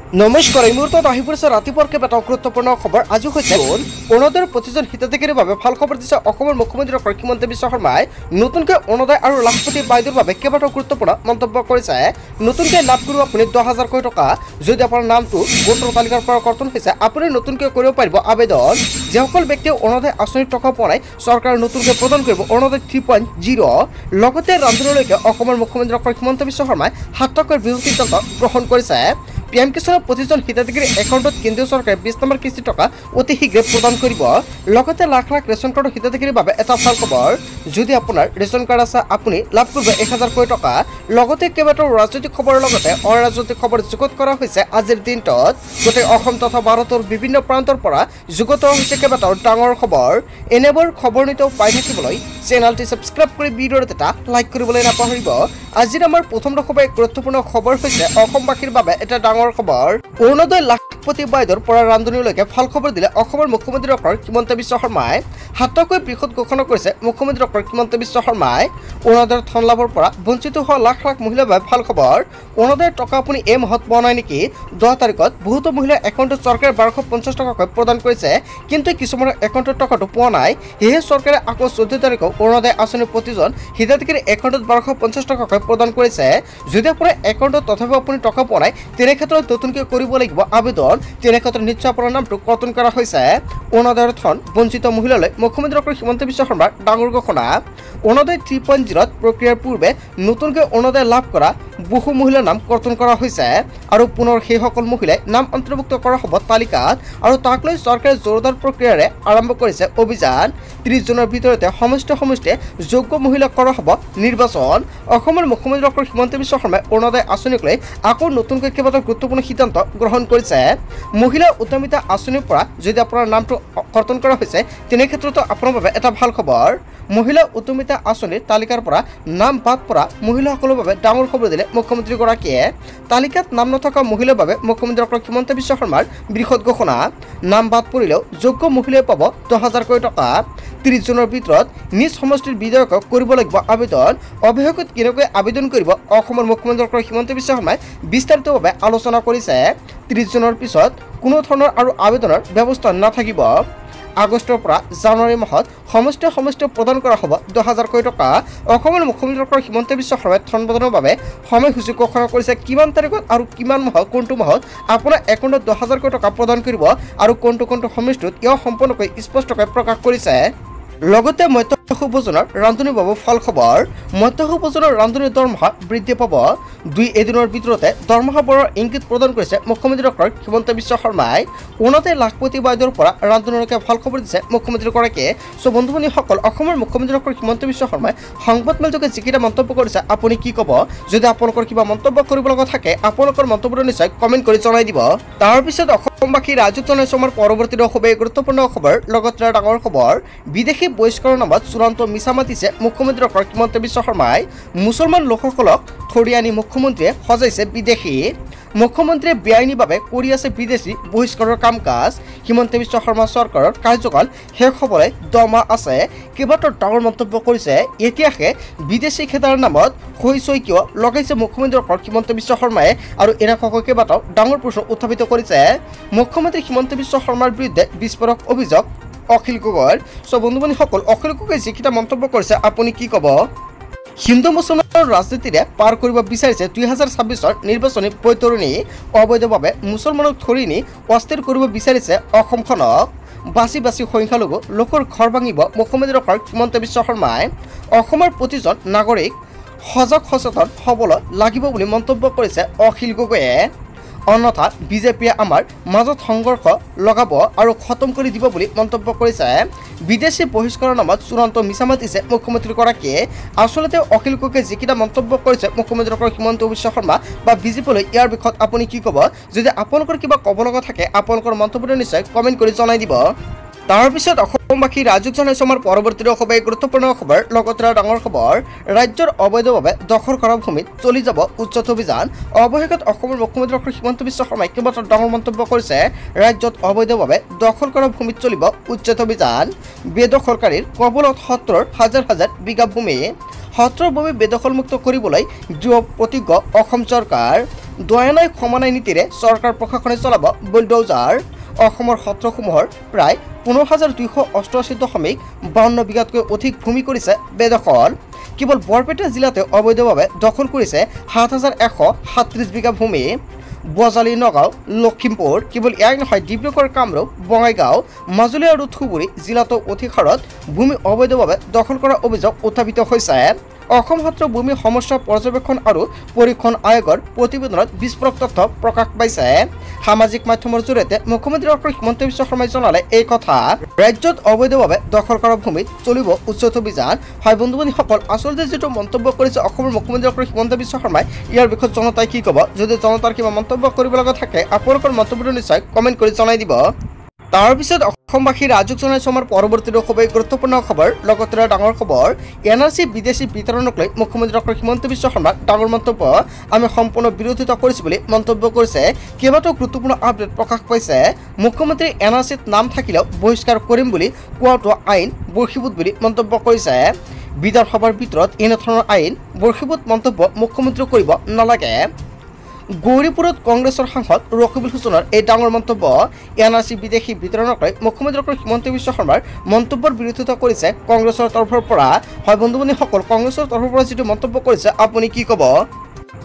নমস্কাৰ, এই মুহূৰ্তত আহি পৰিছে ৰাতিপুৱাৰ কেইবাটাও গুৰুত্বপূৰ্ণ খবৰ। আজি হৈছে অৰুণোদয়ৰ প্ৰতিজন হিতাধিকাৰীৰ বাবে ভাল খবৰ দিছে অসমৰ মুখ্যমন্ত্ৰী ডক্টৰ হিমন্ত বিশ্ব শৰ্মাই। নতুনকৈ অৰুণোদয় আৰু লাখপতি বাইদেউৰ বাবে কেইবাটাও গুৰুত্বপূৰ্ণ মন্তব্য কৰিছে। নতুনকৈ লাভ কৰিব আপুনি 10,000 টকা। যদি আপোনাৰ নামটো ভোটাৰ তালিকাৰ পৰা কৰ্তন হৈছে, আপুনি নতুনকৈ কৰিব পাৰিব আবেদন। যিসকল ব্যক্তিয়ে অৰুণোদয় আঁচনিৰ টকা পোৱা নাই, চৰকাৰে নতুনকৈ প্ৰদান কৰিব অৰুণোদয় 3.0। লগতে ৰান্ধনিলৈকে অসমৰ মুখ্যমন্ত্ৰী ডক্টৰ হিমন্ত বিশ্ব শৰ্মাই 7 টকাৰ বৃহৎ সিদ্ধান্ত গ্ৰহণ কৰিছে। PM কিষাণৰ প্ৰতিজন হিতাধিকাৰী একাউণ্টত কেন্দ্ৰীয় চৰকাৰে 20 নম্বৰ কিস্তি টকা অতি শীঘ্ৰে প্ৰদান কৰিব। লগতে লাখ লাখ ৰেচন কাৰ্ডৰ হিতাধিকাৰীৰ বাবে এটা ভাল খবৰ। যদি আপোনাৰ ৰেচন কাৰ্ড আছে, আপুনি লাভ কৰিব 1,000 টকা। লগতে কেইবাটাও ৰাজনৈতিক খবৰৰ লগতে অৰাজনৈতিক খবৰ যুগুত কৰা হৈছে আজিৰ দিনটোত। গোটেই অসম তথা ভাৰতৰ বিভিন্ন প্ৰান্তৰ পৰা যুগুত হৈছে কেইবাটাও ডাঙৰ খবৰ। এনেবোৰ খবৰ নিতৌ পাই থাকিবলৈ চেনেলটি ছাবস্ক্ৰাইব কৰি ভিডিঅ'ত এটা লাইক কৰিবলৈ নাপাহৰিব। আজিৰ আমাৰ প্ৰথম খবৰ গুৰুত্বপূৰ্ণ খবৰ হৈছে অসমবাসীৰ বাবে এটা ডাঙৰ খবৰ। অৰুণোদয় লাখপতি বাইদেউৰ পৰা ৰান্ধনিলৈকে ভাল খবৰ দিলে অসমৰ মুখ্যমন্ত্ৰী ডক্টৰ হিমন্ত বিশ্ব শৰ্মাই। 7 টকাৰ বৃহৎ ঘোষণা কৰিছে মুখ্যমন্ত্ৰী ডক্টৰ হিমন্ত বিশ্ব শৰ্মাই। অৰুণোদয়ৰ ধন লাভৰ পৰা বঞ্চিত হোৱা লাখ লাখ মহিলাৰ বাবে ভাল খবৰ। অৰুণোদয়ৰ টকা আপুনি এই মাহত পোৱা নাই নেকি? 10 তাৰিখত বহুতো মহিলাৰ একাউণ্টত চৰকাৰে 1250 টকাকৈ প্ৰদান কৰিছে, কিন্তু কিছুমানৰ একাউণ্টত টকাটো পোৱা নাই। সেয়েহে চৰকাৰে আকৌ 14 তাৰিখত অৰুণোদয় আঁচনিৰ প্ৰতিজন হিতাধিকাৰীৰ একাউণ্টত 1250 টকাকৈ প্ৰদান কৰিছে। যদি আপোনাৰ একাউণ্টত তথাপিও আপুনি টকা পোৱা নাই, তেনে ক্ষেত্ৰত নতুনকৈ কৰিব লাগিব আবেদন। তেনে ক্ষেত্ৰত নিশ্চয় আপোনাৰ নামটো কৰ্তন কৰা হৈছে। অৰুণোদয়ৰ ধন বঞ্চিত মহিলালৈ মুখ্যমন্ত্ৰী ডক্টৰ হিমন্ত বিশ্ব শৰ্মাৰ ডাঙৰ ঘোষণা। অৰুণোদয় 3.0 প্ৰক্ৰিয়াৰ পূৰ্বে নতুনকৈ অৰুণোদয় লাভ কৰা বহু মহিলাৰ নাম কৰ্তন কৰা হৈছে আৰু পুনৰ সেইসকল মহিলাই নাম অন্তৰ্ভুক্ত কৰা হ'ব তালিকাত। আৰু তাক লৈ চৰকাৰে জোৰদাৰ প্ৰক্ৰিয়াৰে আৰম্ভ কৰিছে অভিযান। 30 জুনৰ ভিতৰতে সমষ্টিয়ে যোগ্য মহিলাক কৰা হ'ব নিৰ্বাচন। অসমৰ মুখ্যমন্ত্ৰী ডক্টৰ হিমন্ত বিশ্ব শৰ্মাই অৰুণোদয় আঁচনিক লৈ আকৌ নতুনকৈ কেইবাটাও গুৰুত্বপূৰ্ণ সিদ্ধান্ত গ্ৰহণ কৰিছে। মহিলা উদ্যমিতা আঁচনিৰ পৰা যদি আপোনাৰ নামটো কৰ্তন কৰা হৈছে, তেনে ক্ষেত্ৰতো আপোনাৰ বাবে এটা ভাল খবৰ। মহিলা উদ্যমিতা আঁচনিৰ তালিকাৰ পৰা নাম বাদ পৰা মহিলাসকলৰ বাবে ডাঙৰ খবৰ দিলে মুখ্যমন্ত্ৰীগৰাকীয়ে। তালিকাত নাম নথকা মহিলাৰ বাবে মুখ্যমন্ত্ৰী ডক্টৰ হিমন্ত বিশ্ব শৰ্মাৰ বৃহৎ ঘোষণা। নাম বাদ পৰিলেও যোগ্য মহিলাই পাব 10,000 টকা। 30 জুনৰ ভিতৰত নিজ সমষ্টিৰ বিধায়কক কৰিব লাগিব আবেদন। অৱশেষত কেনেকৈ আবেদন কৰিব অসমৰ মুখ্যমন্ত্ৰী ডক্টৰ হিমন্ত বিশ্ব শৰ্মাই বিস্তাৰিতভাৱে আলোচনা কৰিছে। 30 জুনৰ পিছত কোনো ধৰণৰ আৰু আবেদনৰ ব্যৱস্থা নাথাকিব। আগষ্টৰ পৰা জানুৱাৰী মাহত সমষ্টি প্ৰদান কৰা হ'ব 10,000 টকা। অসমৰ মুখ্যমন্ত্ৰী ডক্টৰ হিমন্ত বিশ্ব শৰ্মাই ধন প্ৰদানৰ বাবে সময়সূচী ঘোষণা কৰিছে। কিমান তাৰিখত আৰু কিমান মাহত কোনটো মাহত আপোনাৰ একাউণ্টত 10,000 টকা প্ৰদান কৰিব আৰু কোনটো সম্পূৰ্ণকৈ এয়া সম্পূৰ্ণকৈ স্পষ্টকৈ প্ৰকাশ কৰিছে। লগতে মধ্যাহ্ন ভোজনৰ ৰান্ধনিৰ বাবে ভাল খবৰ। মধ্যাহ্ন ভোজনৰ ৰান্ধনিৰ দৰমহা বৃদ্ধি পাব। 2 এদিনৰ ভিতৰতে দৰমহা বঢ়োৱাৰ ইংগিত প্ৰদান কৰিছে মুখ্যমন্ত্ৰী ডক্টৰ হিমন্ত বিশ্ব শৰ্মাই। অৰুণোদয় লাখপতি বাইদেউৰ পৰা ৰান্ধনিলৈকে ভাল খবৰ দিছে মুখ্যমন্ত্ৰীগৰাকীয়ে। বন্ধু বান্ধৱীসকল, অসমৰ মুখ্যমন্ত্ৰী ডক্টৰ হিমন্ত বিশ্ব শৰ্মাই সংবাদমেলযোগে যিকেইটা মন্তব্য কৰিছে, আপুনি কি ক'ব? যদি আপোনালোকৰ কিবা মন্তব্য কৰিব লগা থাকে, আপোনালোকৰ মন্তব্যটো নিশ্চয় কমেণ্ট কৰি জনাই দিব। তাৰপিছত অসমবাসী ৰাজুক জনাইছো আমাৰ পৰৱৰ্তী খুবেই গুৰুত্বপূৰ্ণ খবৰ। লগতে ডাঙৰ খবৰ, বিদেশী বহিষ্কাৰৰ নামত চূড়ান্ত মিছা মাতিছে মুখ্যমন্ত্ৰী ডক্টৰ হিমন্ত বিশ্ব শৰ্মাই। মুছলমান লোকসকলক ধৰি আনি মুখ্যমন্ত্ৰীয়ে সজাইছে বিদেশী। মুখ্যমন্ত্ৰীয়ে বেআইনীভাৱে কৰি আছে বিদেশী বহিষ্কাৰৰ কাম কাজ। হিমন্ত বিশ্ব শৰ্মা চৰকাৰৰ কাৰ্যকাল শেষ হ'বলৈ 10 মাহ আছে। কেইবাটাও ডাঙৰ মন্তব্য কৰিছে। এতিয়াহে বিদেশী খেদাৰ নামত হৈ কিয় লগাইছে মুখ্যমন্ত্ৰী ডক্টৰ হিমন্ত বিশ্ব শৰ্মাই আৰু এনেকুৱাকৈ কেইবাটাও ডাঙৰ প্ৰশ্ন উত্থাপিত কৰিছে। মুখ্যমন্ত্ৰী হিমন্ত বিশ্ব শৰ্মাৰ বিৰুদ্ধে বিস্ফোৰক অভিযোগ অখিল গগৈৰ। বন্ধু বান্ধৱীসকল, অখিল গগৈয়ে যিকেইটা মন্তব্য কৰিছে, আপুনি কি ক'ব? হিন্দু মুছলমানৰ ৰাজনীতিৰে পাৰ কৰিব বিচাৰিছে 2026 নিৰ্বাচনী বৈতৰণি। অবৈধভাৱে মুছলমানক ধৰি নি অস্থিৰ কৰিব বিচাৰিছে অসমখনক। বাছি সংখ্যালঘু লোকৰ ঘৰ ভাঙিব মুখ্যমন্ত্ৰী ডক্টৰ হিমন্ত বিশ্ব শৰ্মাই। অসমৰ প্ৰতিজন নাগৰিক সজাগ সচেতন হ'বলৈ লাগিব বুলি মন্তব্য কৰিছে অখিল গগৈয়ে। অন্যথা বিজেপিয়ে আমাৰ মাজত সংঘৰ্ষ লগাব আৰু খতম কৰি দিব বুলি মন্তব্য কৰিছে। বিদেশী বহিষ্কাৰৰ নামত চূড়ান্ত মিছা মাতিছে মুখ্যমন্ত্ৰীগৰাকীয়ে। আচলতে অখিল গগৈয়ে যিকেইটা মন্তব্য কৰিছে মুখ্যমন্ত্ৰী ডক্টৰ হিমন্ত বিশ্ব শৰ্মা বা বিজেপিলৈ, ইয়াৰ বিষয়ত আপুনি কি ক'ব? যদি আপোনালোকৰ কিবা ক'ব লগা থাকে, আপোনালোকৰ মন্তব্যটো নিশ্চয় কমেণ্ট কৰি জনাই দিব। তাৰপিছত অসমবাসী ৰাজুক জনাইছো আমাৰ পৰৱৰ্তী খুবেই গুৰুত্বপূৰ্ণ খবৰ। লগতে ডাঙৰ খবৰ, ৰাজ্যৰ অবৈধভাৱে দখল কৰা ভূমিত চলি যাব উচ্ছেদ অভিযান। অৱশেষত অসমৰ মুখ্যমন্ত্ৰী ডক্টৰ হিমন্ত বিশ্ব শৰ্মাই কেইবাটাও ডাঙৰ মন্তব্য কৰিছে। ৰাজ্যত অবৈধভাৱে দখল কৰা ভূমিত চলিব উচ্ছেদ অভিযান। বেদখলকাৰীৰ কবলত সত্ৰৰ হাজাৰ বিঘা ভূমি। সত্ৰৰ ভূমি বেদখলমুক্ত কৰিবলৈ দৃঢ় প্ৰতিজ্ঞ অসম চৰকাৰ। দয়া নাই ক্ষমা নাই নীতিৰে চৰকাৰ প্ৰশাসনে চলাব বুলডোজাৰ অসমৰ সত্ৰসমূহৰ প্ৰায় 15,288.52 বিঘাতকৈ অধিক ভূমি কৰিছে বেদখল কেৱল বৰপেটা জিলাতে অবৈধভাৱে দখল কৰিছে 7,137 বিঘা ভূমি বজালী নগাঁও লখিমপুৰ কেৱল ইয়াই নহয় ডিব্ৰুগড় কামৰূপ বঙাইগাঁও মাজুলী আৰু ধুবুৰী জিলাতো অধিক হাৰত ভূমি অবৈধভাৱে দখল কৰাৰ অভিযোগ উত্থাপিত হৈছে অসম সত্ৰ ভূমি সমস্যা পৰ্যবেক্ষণ আৰু পৰীক্ষণ আয়োগৰ প্ৰতিবেদনত বিস্ফোৰক তথ্য প্ৰকাশ পাইছে সামাজিক মাধ্যমৰ জৰিয়তে মুখ্যমন্ত্ৰী ডক্টৰ হিমন্ত বিশ্ব শৰ্মাই জনালে এই কথা ৰাজ্যত অবৈধভাৱে দখল কৰা ভূমিত চলিব উচ্ছেদ অভিযান হয় বন্ধু-বান্ধৱীসকল আচলতে যেটো মন্তব্য কৰিছে অসমৰ মুখ্যমন্ত্ৰী ডক্টৰ হিমন্ত বিশ্ব শৰ্মাই ইয়াৰ বিষয়ে জনতাই কি ক'ব যদি জনতাৰ কিবা মন্তব্য কৰিব লগা থাকে আপোনালোকৰ মন্তব্যটো নিশ্চয় কমেণ্ট কৰি জনাই দিব তাৰ পিছত অসমবাসী ৰাজুক জনাইছে আমাৰ পৰৱৰ্তী খুবেই গুৰুত্বপূৰ্ণ খবৰ লগতে ডাঙৰ খবৰ এনআৰসি বিদেশী বিতৰণক লৈ মুখ্যমন্ত্ৰী ডক্টৰ হিমন্ত বিশ্ব শৰ্মাৰ ডাঙৰ মন্তব্য আমি সম্পূৰ্ণ বিৰোধিতা কৰিছো বুলি মন্তব্য কৰিছে কেইবাটাও গুৰুত্বপূৰ্ণ আপডেট প্ৰকাশ পাইছে মুখ্যমন্ত্ৰী এনআৰসিত নাম থাকিলেও বহিষ্কাৰ কৰিম বুলি কোৱাটো আইন বৰ্ষীভূত বুলি মন্তব্য কৰিছে বিধানসভাৰ ভিতৰত এনেধৰণৰ আইন বৰ্ষীভূত মন্তব্য মুখ্যমন্ত্ৰী কৰিব নালাগে গৌৰীপুৰত কংগ্ৰেছৰ সাংসদ ৰকিবুল হুছেইনৰ এই ডাঙৰ মন্তব্য এনআৰসি বিদেশী বিতৰণক লৈ মুখ্যমন্ত্ৰী ডক্টৰ হিমন্ত বিশ্ব শৰ্মাৰ মন্তব্যৰ বিৰোধিতা কৰিছে কংগ্ৰেছৰ তৰফৰ পৰা হয় বন্ধু-বান্ধৱীসকল কংগ্ৰেছৰ তৰফৰ পৰা যিটো মন্তব্য কৰিছে আপুনি কি ক'ব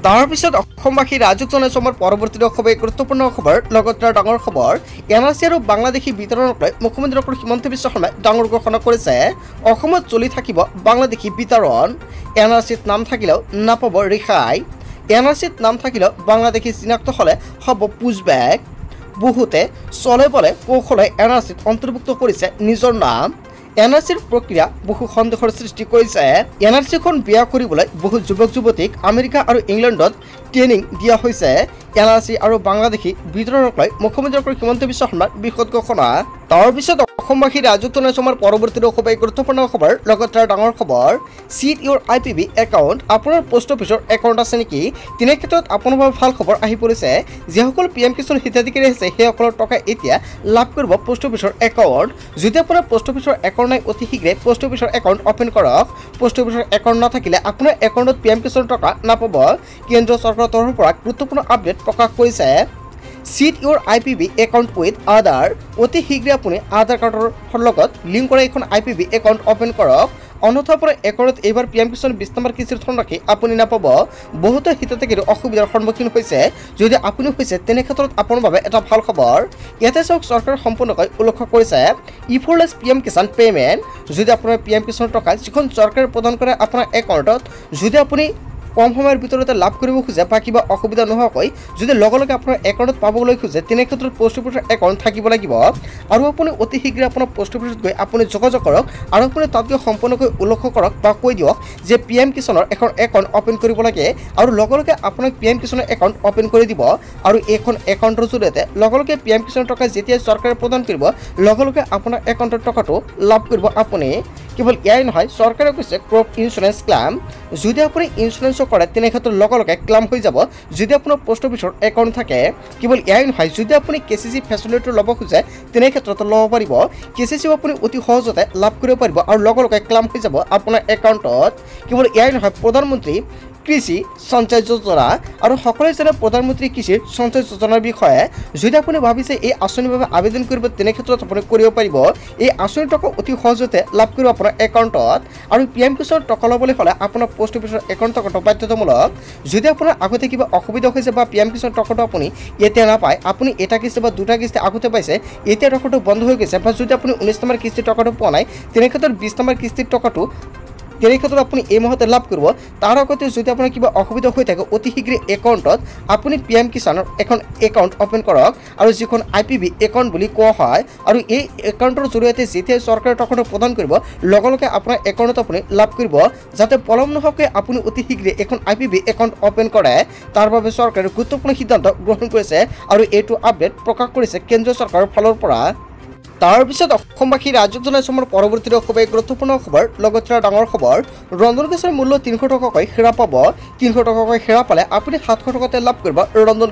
তাৰ পিছত অসমবাসী ৰাজুক জনাইছে আমাৰ পৰৱৰ্তী খুবেই গুৰুত্বপূৰ্ণ খবৰ লগতে ডাঙৰ খবৰ এনআৰসি আৰু বাংলাদেশী বিতৰণক লৈ মুখ্যমন্ত্ৰী ডক্টৰ হিমন্ত বিশ্ব শৰ্মাই ডাঙৰ ঘোষণা কৰিছে অসমত চলি থাকিব বাংলাদেশী বিতৰণ এনআৰসিত নাম থাকিলেও নাপাব ৰেহাই এনআৰসিত নাম থাকিলেও বাংলাদেশী চিনাক্ত হ'লে হ'ব পুজবেক বহুতে চলে বলে কৌশলে এনআৰসিত অন্তৰ্ভুক্ত কৰিছে নিজৰ নাম এনআৰসিৰ প্ৰক্ৰিয়া বহু সন্দেহৰ সৃষ্টি কৰিছে এনআৰসিখন বিয়া কৰিবলৈ বহু যুৱক যুৱতীক আমেৰিকা আৰু ইংলেণ্ডত ট্ৰেইনিং দিয়া হৈছে এনআৰসি আৰু বাংলাদেশী বিতৰণক লৈ মুখ্যমন্ত্ৰী ডক্টৰ হিমন্ত বিশ্ব শৰ্মাৰ বিশদ ঘোষণা তাৰ পিছত অসমবাসী ৰাজুক জনাইছে আমাৰ পৰৱৰ্তী খুবেই গুৰুত্বপূৰ্ণ খবৰ লগতে ডাঙৰ খবৰ চিট ইউৰ IPB একাউণ্ট আপোনাৰ পোষ্ট অফিচৰ একাউণ্ট আছে নেকি তেনে ক্ষেত্ৰত আপোনাৰ বাবে ভাল খবৰ আহি পৰিছে যিসকল PM কিষাণ হিতাধিকাৰী আছে সেইসকলৰ টকা এতিয়া লাভ কৰিব পোষ্ট অফিচৰ একাউণ্ট যদি আপোনাৰ পোষ্ট অফিচৰ একাউণ্ট নাই অতি শীঘ্ৰে পোষ্ট অফিচৰ একাউণ্ট অপেন কৰক পোষ্ট অফিচৰ একাউণ্ট নাথাকিলে আপোনাৰ একাউণ্টত PM কিষাণৰ টকা নাপাব কেন্দ্ৰীয় চৰকাৰৰ তৰফৰ পৰা গুৰুত্বপূৰ্ণ আপডেট প্ৰকাশ কৰিছে seed your IPB account with Aadhaar অতি শীঘ্ৰে আপুনি আধাৰ কাৰ্ডৰ লগত লিংক কৰা এখন IPB একাউণ্ট অপেন কৰক অন্যথা পৰা একাউণ্টত এইবাৰ PM কিষাণ 20 নম্বৰ কিস্তিৰ ধন ৰাখি আপুনি নাপাব বহুতো হিতাধিকাৰী অসুবিধাৰ সন্মুখীন হৈছে যদি আপুনি হৈছে তেনে ক্ষেত্ৰত আপোনাৰ বাবে এটা ভাল খবৰ ইয়াতে চাওক চৰকাৰে সম্পূৰ্ণকৈ উল্লেখ কৰিছে ইফৰলেছ PM কিষাণ পেমেণ্ট যদি আপোনাৰ PM কিষাণৰ টকা যিখন চৰকাৰে প্ৰদান কৰে আপোনাৰ একাউণ্টত যদি আপুনি কম সময়ৰ ভিতৰতে লাভ কৰিব খোজে বা কিবা অসুবিধা নোহোৱাকৈ যদি লগে লগে আপোনাৰ একাউণ্টত পাবলৈ খোজে তেনে ক্ষেত্ৰত পোষ্ট অফিচৰ একাউণ্ট থাকিব লাগিব আৰু আপুনি অতি শীঘ্ৰে আপোনাৰ পোষ্ট অফিচত গৈ আপুনি যোগাযোগ কৰক আৰু আপুনি তাত গৈ সম্পূৰ্ণকৈ উল্লেখ কৰক বা কৈ দিয়ক যে PM কিষাণৰ এখন একাউণ্ট অপেন কৰিব লাগে আৰু লগে লগে আপোনাক PM কিষাণৰ একাউণ্ট অপেন কৰি দিব আৰু এইখন একাউণ্টৰ জৰিয়তে লগে লগে PM কিষাণৰ টকা যেতিয়া চৰকাৰে প্ৰদান কৰিব লগে লগে আপোনাৰ একাউণ্টৰ টকাটো লাভ কৰিব আপুনি কেৱল ইয়াই নহয় চৰকাৰে কৈছে ক্ৰপ ইঞ্চুৰেঞ্চ ক্লেইম যদি আপুনি ইঞ্চুৰেঞ্চ কৰে তেনে ক্ষেত্ৰত লগে লগে ক্লেইম হৈ যাব যদি আপোনাৰ পোষ্ট অফিচৰ একাউণ্ট থাকে কেৱল ইয়াই নহয় যদি আপুনি KCC ফেচিলিটি ল'ব খোজে তেনে ক্ষেত্ৰত ল'ব পাৰিব KCC আপুনি অতি সহজতে লাভ কৰিব পাৰিব আৰু লগে লগে ক্লেইম হৈ যাব আপোনাৰ একাউণ্টত কেৱল ইয়াই নহয় প্ৰধানমন্ত্ৰী কৃষি সঞ্চয় যোজনা আৰু সকলোৱে জানে প্ৰধানমন্ত্ৰী কৃষি সঞ্চয় যোজনাৰ বিষয়ে যদি আপুনি ভাবিছে এই আঁচনিৰ বাবে আবেদন কৰিব তেনে ক্ষেত্ৰত আপুনি কৰিব পাৰিব এই আঁচনিৰ টকা অতি সহজতে লাভ কৰিব আপোনাৰ একাউণ্টত আৰু PM কিষাণৰ টকা ল'বলৈ হ'লে আপোনাৰ পোষ্ট অফিচৰ একাউণ্ট টকাটো বাধ্যতামূলক যদি আপোনাৰ আগতে কিবা অসুবিধা হৈছে বা PM কিষাণৰ টকাটো আপুনি এতিয়া নাপায় আপুনি এটা কিস্তি বা দুটা কিস্তি আগতে পাইছে এতিয়া টকাটো বন্ধ হৈ গৈছে বা যদি আপুনি 19 নম্বৰ কিস্তিৰ টকাটো পোৱা নাই তেনে ক্ষেত্ৰত 20 নম্বৰ কিস্তিৰ টকাটো তেনে ক্ষেত্ৰত আপুনি এই মাহতে লাভ কৰিব তাৰ আগতে যদি আপোনাৰ কিবা অসুবিধা হৈ থাকে অতি শীঘ্ৰে একাউণ্টত আপুনি PM কিষাণৰ এখন একাউণ্ট অপেন কৰক আৰু যিখন IPB একাউণ্ট বুলি কোৱা হয় আৰু এই একাউণ্টৰ জৰিয়তে যেতিয়া চৰকাৰে টকাটো প্ৰদান কৰিব লগে লগে আপোনাৰ একাউণ্টত আপুনি লাভ কৰিব যাতে পলম নোহোৱাকৈ আপুনি অতি শীঘ্ৰে এখন IPB একাউণ্ট অপেন কৰে তাৰ বাবে চৰকাৰে গুৰুত্বপূৰ্ণ সিদ্ধান্ত গ্ৰহণ কৰিছে আৰু এইটো আপডেট প্ৰকাশ কৰিছে কেন্দ্ৰীয় চৰকাৰৰ ফালৰ পৰা তাৰ পিছত অসমবাসী ৰাজুক জনাইছে আমাৰ পৰৱৰ্তী খুবেই গুৰুত্বপূৰ্ণ খবৰ লগতে ডাঙৰ খবৰ ৰন্ধন গেছৰ মূল্য 300 টকাকৈ হেৰা পাব 300 টকাকৈ হেৰা পালে আপুনি 700 টকাতে লাভ কৰিব ৰন্ধন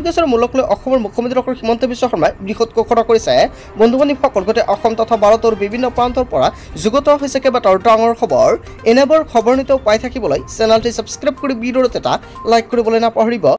গেছৰ মূল্যক লৈ অসমৰ মুখ্যমন্ত্ৰী ডক্টৰ হিমন্ত বিশ্ব শৰ্মাই বৃহৎ ঘোষণা কৰিছে বন্ধু-বান্ধৱীসকল গোটেই অসম তথা ভাৰতৰ বিভিন্ন প্ৰান্তৰ পৰা যুগত হৈছে কেইবাটাও ডাঙৰ খবৰ এনেবোৰ খবৰ নিতৌ পাই থাকিবলৈ চেনেলটি ছাবস্ক্ৰাইব কৰি ভিডিঅ'ত এটা লাইক কৰিবলৈ নাপাহৰিব